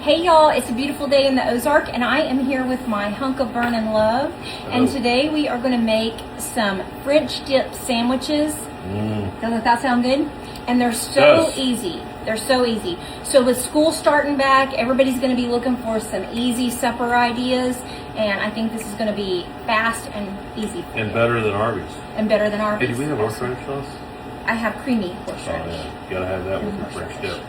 Hey y'all, it's a beautiful day in the Ozark and I am here with my hunk of burnin' love. And today we are going to make some French dip sandwiches. Doesn't that sound good? And they're so easy. They're so easy. So with school starting back, everybody's going to be looking for some easy supper ideas. And I think this is going to be fast and easy for you. Better than Arby's. And better than Arby's. Hey, do we have horseradish sauce? I have creamy horseradish. Oh, yeah. You gotta have that with your French dip.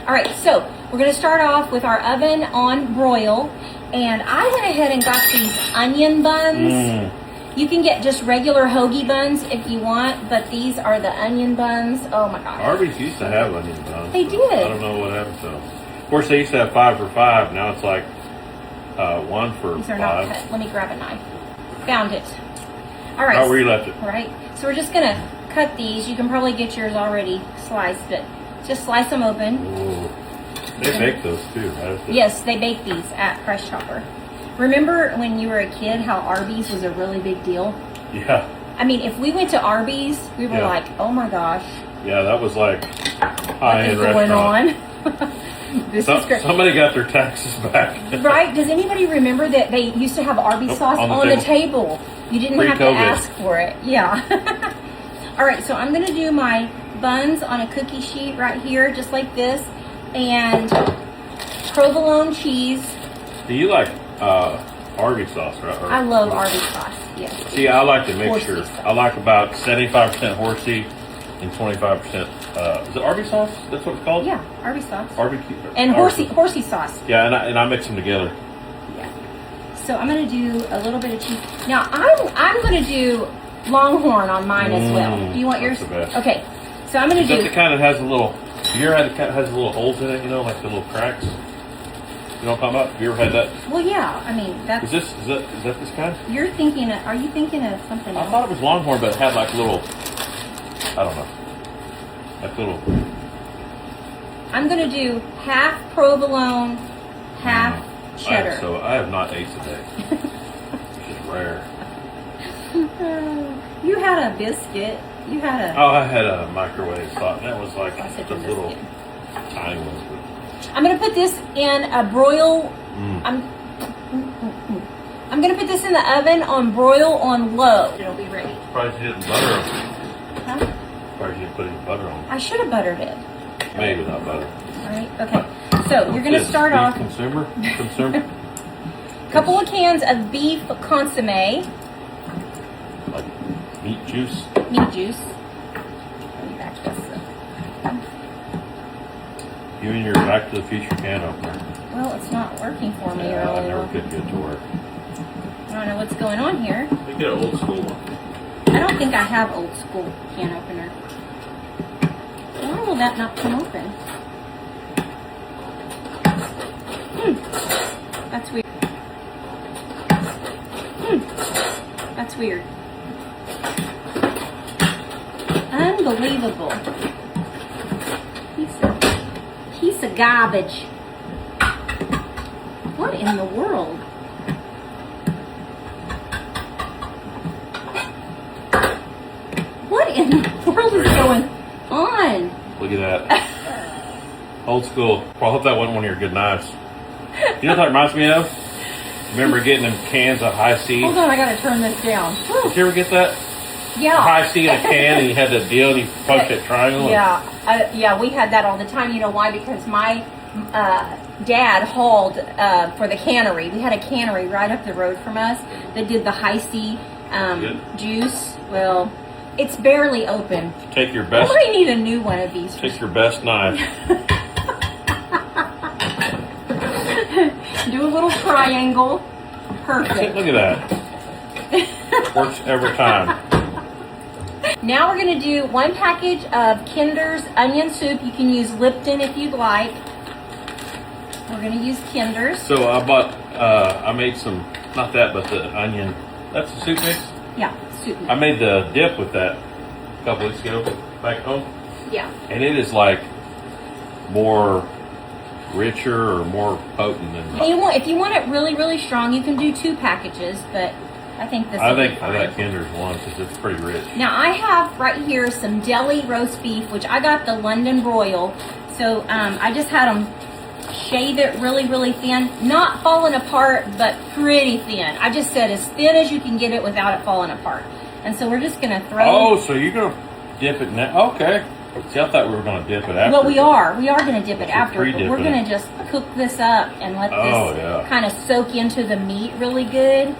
All right, so we're gonna start off with our oven on broil, and I went ahead and got these onion buns. You can get just regular hoagie buns if you want, but these are the onion buns. Oh my gosh. Arby's used to have onion buns. They did. I don't know what happened to them. Of course, they used to have 5 for $5. Now it's like 1 for These are $5. not cut. Let me grab a knife. Found it. All right. Right where you left it. All right. So we're just gonna cut these. You can probably get yours already sliced, but just slice them open. Ooh. They bake those too, right? Yes, they bake these at Price Chopper. Remember when you were a kid how Arby's was a really big deal? Yeah. I mean, if we went to Arby's, we were like, oh my gosh. Yeah, that was like high-end What is going restaurant. on? This is great. Somebody got their taxes back. Right? Does anybody remember that they used to have Arby's sauce on the table? You didn't have to ask for it. Yeah. All right, so I'm going to do my buns on a cookie sheet right here, just like this, and provolone cheese. Do you like Arby's sauce, right? I love Arby's sauce, yes. See, I like the mixture. Horsey I like about 75% horsey and 25%. Is it Arby's sauce? That's what it's called? Yeah, Arby's sauce. Barbecue. And horsey sauce. Yeah, and I mix them together. Yeah. So I'm going to do a little bit of cheese. Now, I'm going to do Longhorn on mine as well. Do you want yours? That's the best. Okay. So I'm going to do... That's the kind that has a little... You ever had the kind that has little holes in it, you know, like the little cracks? You know what I'm talking about? Have you ever had that? Well, yeah. I mean, that's... Is that this kind? You're thinking of... Are you thinking of something else? I thought it was Longhorn, but it had like little... I don't know. Like little... I'm going to do half provolone, half cheddar. So I have not ate today. Which is rare. You had a biscuit. You had a... Oh, I had a microwave thought. That was like sausage those and little biscuit. tiny ones. I'm going to put this in a broil... I'm going to put this in the oven on broil on low. It'll be ready. Probably didn't butter them. Huh? Probably didn't put any butter on them. I should have buttered it. Maybe not butter. All right. Okay. So you're going to start off... Consumer? a couple of cans of beef consomme. Like meat juice? Meat juice. Let me back this up. You and your Back to the Future can opener. Well, it's not working for me Yeah, I earlier. never could get to work. I don't know what's going on here. You get an old school one. I don't think I have old school can opener. Why will that not come open? That's weird. That's weird. Unbelievable. Piece of garbage. What in the world? What in the world is going on? Look at that. Old school. Well, I hope that wasn't one of your good knives. You know what that reminds me of? Remember getting them cans of high C? Hold on, I gotta turn this down. Did you ever get that? Yeah. High C in a can and you had the deal and you poked that triangle? Yeah, we had that all the time. You know why? Because my dad hauled for the cannery. We had a cannery right up the road from us that did the high C juice. Well, it's barely open. Take your best. I might need a new one of these. Take your best knife. Do a little triangle. Perfect. Look at that. Works every time. Now we're going to do 1 package of Kinder's onion soup. You can use Lipton if you'd like. We're going to use Kinder's. So I bought, I made some, not that, but the onion. That's the soup mix? Yeah, soup mix. I made the dip with that a couple weeks ago back home. Yeah. And it is like more richer or more potent than... If you want it really, really strong, you can do 2 packages, but I think this I will be think fine. that Kinder's one because it's pretty rich. Now I have right here some Deli roast beef, which I got the London broil. So I just had them shave it really, really thin. Not falling apart, but pretty thin. I just said as thin as you can get it without it falling apart. And so we're just gonna throw. Oh, so you're gonna dip it now? Okay. See, I thought we were gonna dip it after. Well, we are. We are gonna dip it after, but we're pre-dipping gonna it. just cook this up and let this kind of soak into the meat really good.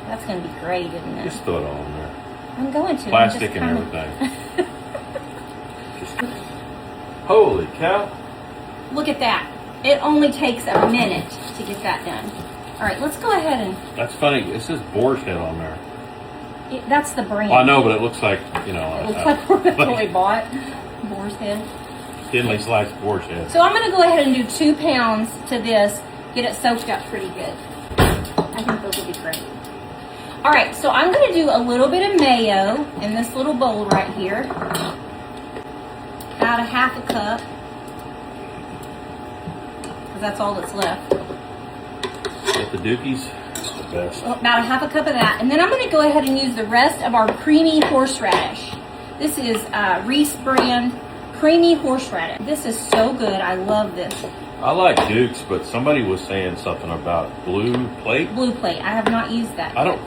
That's gonna be great, isn't it? Just throw it on there. I'm going to. Plastic and everything. Just, holy cow. Look at that. It only takes a minute to get that done. All right, let's go ahead and... That's funny. It says boar's head on there. That's the brand. Well, I know, but it looks like, you know. It looks like what we bought. Boar's head. Thinly sliced boar's head. So I'm going to go ahead and do 2 pounds to this. Get it soaked up pretty good. I think those will be great. All right, so I'm going to do a little bit of mayo in this little bowl right here. About a half a cup. Because that's all that's left. With the Dookies, it's the best. Well, about a half a cup of that. And then I'm going to go ahead and use the rest of our creamy horseradish. This is Reese brand creamy horseradish. This is so good. I love this. I like Dukes, but somebody was saying something about blue plate. Blue plate. I have not used that. I don't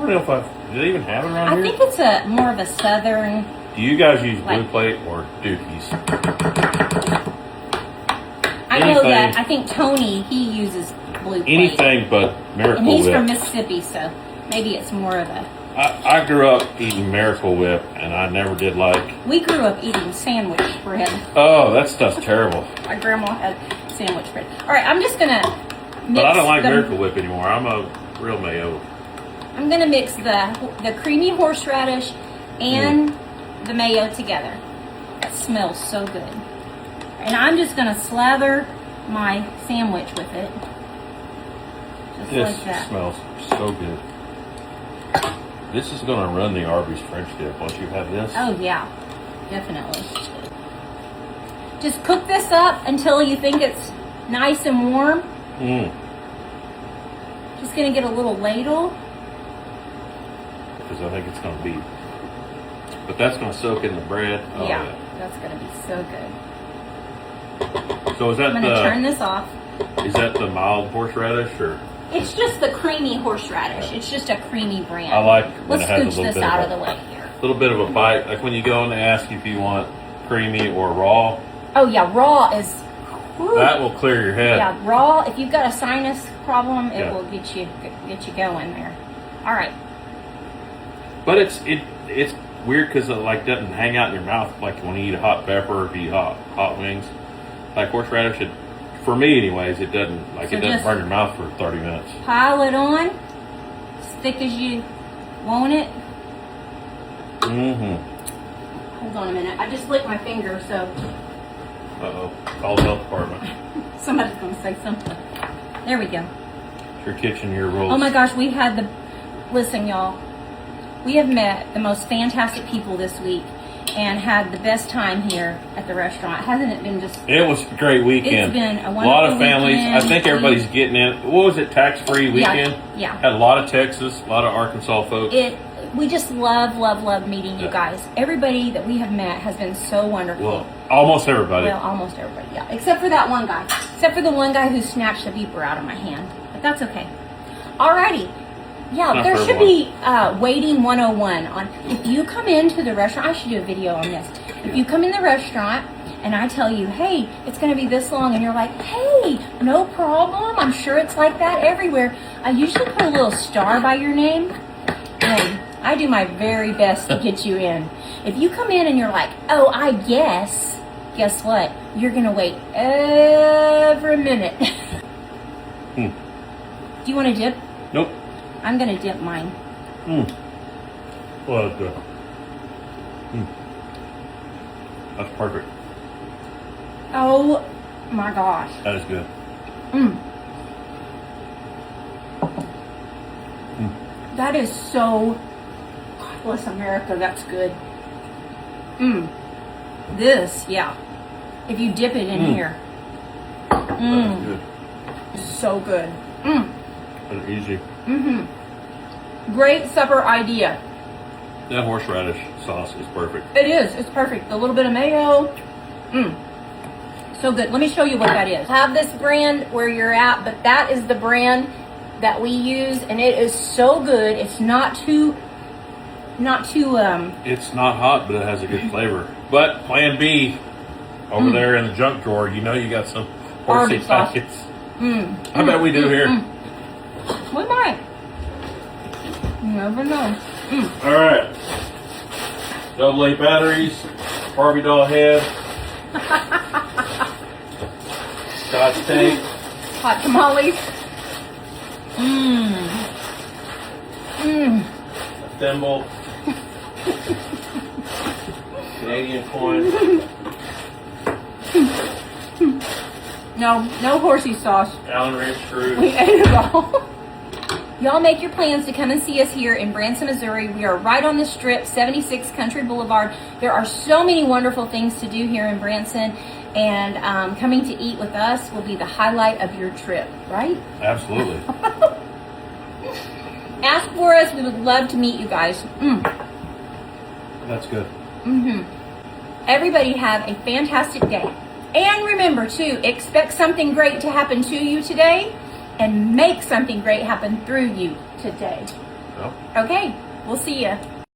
know if do they even have it around here? I think it's a more of a southern. Do you guys use blue plate or Dookies? I know that. I think Tony, he uses blue plate. Anything but Miracle And he's Whip. from Mississippi, so maybe it's more of a... I grew up eating Miracle Whip, and I never did like... We grew up eating sandwich bread. Oh, that stuff's terrible. My grandma had sandwich bread. All right, I'm just going to mix... But I don't like Miracle Whip anymore. I'm a real mayo. I'm going to mix the creamy horseradish and the mayo together. That smells so good. And I'm just going to slather my sandwich with it. Just like that. This smells so good. This is going to run the Arby's French dip once you have this. Oh, yeah. Definitely. Just cook this up until you think it's nice and warm. Just going to get a little ladle. Because I think it's going to be... But that's going to soak in the bread. Oh, yeah, that's going to be so good. So is that I'm going to turn this off. Is that the mild horseradish or? It's just the creamy horseradish. It's just a creamy brand. I like when Let's it has a scooch little this bit out of of the way here. A little bit of a bite, like when you go and they ask you if you want creamy or raw. Oh yeah, raw is. Whew. That will clear your head. Yeah, raw. If you've got a sinus problem, it will get you going there. All right. But it's weird because it like doesn't hang out in your mouth like when you eat a hot pepper or if you eat hot wings. Like horseradish, for me anyways, it doesn't it doesn't burn your mouth for 30 minutes. Pile it on as thick as you want it. Hold on a minute. I just licked my finger, so. Uh-oh. Call the health department. Somebody's going to say something. There we go. It's your kitchen, your rules. Oh my gosh, we had listen y'all, we have met the most fantastic people this week and had the best time here at the restaurant. Hasn't it been just... It was a great weekend. It's been a wonderful lot of families. weekend. I think everybody's getting in. What was it, tax-free weekend? Yeah. Had a lot of Texas, a lot of Arkansas folks. We just love meeting you guys. Everybody that we have met has been so wonderful. Well, almost everybody. Well, almost everybody, yeah. Except for that one guy. Except for the one guy who snatched the beeper out of my hand. But that's okay. Alrighty. Yeah, there should be waiting 101 on if you come into the restaurant. I should do a video on this. If you come in the restaurant and I tell you, hey, it's going to be this long, and you're like, hey, no problem. I'm sure it's like that everywhere. I usually put a little star by your name, and I do my very best to get you in. If you come in and you're like, oh, I guess what? You're going to wait every minute. Do you want to dip? Nope. I'm going to dip mine. Well, that's good. That's perfect. Oh my gosh. That is good. That is so... God bless America, that's good. This, yeah. If you dip it in here. That's good. So good. That's easy. Great supper idea. That horseradish sauce is perfect. It is. It's perfect. A little bit of mayo. So good. Let me show you what that is. Have this brand where you're at, but that is the brand that we use, and it is so good. It's not too It's not hot, but it has a good flavor. But Plan B, over there in the junk drawer, you know you got some horsey Barbie sauce. packets. I bet we do here. We might. You never know. All right. AA batteries, Barbie doll head, Scotch tape, Hot tamales. a thimble, Canadian coin, No horsey sauce. Allen wrench screws. We ate it all. Y'all make your plans to come and see us here in Branson, Missouri. We are right on the strip, 76 Country Boulevard. There are so many wonderful things to do here in Branson, and coming to eat with us will be the highlight of your trip, right? Absolutely. Ask for us. We would love to meet you guys. That's good. Everybody have a fantastic day. And remember, too, expect something great to happen to you today, and make something great happen through you today. Well. Okay, we'll see you.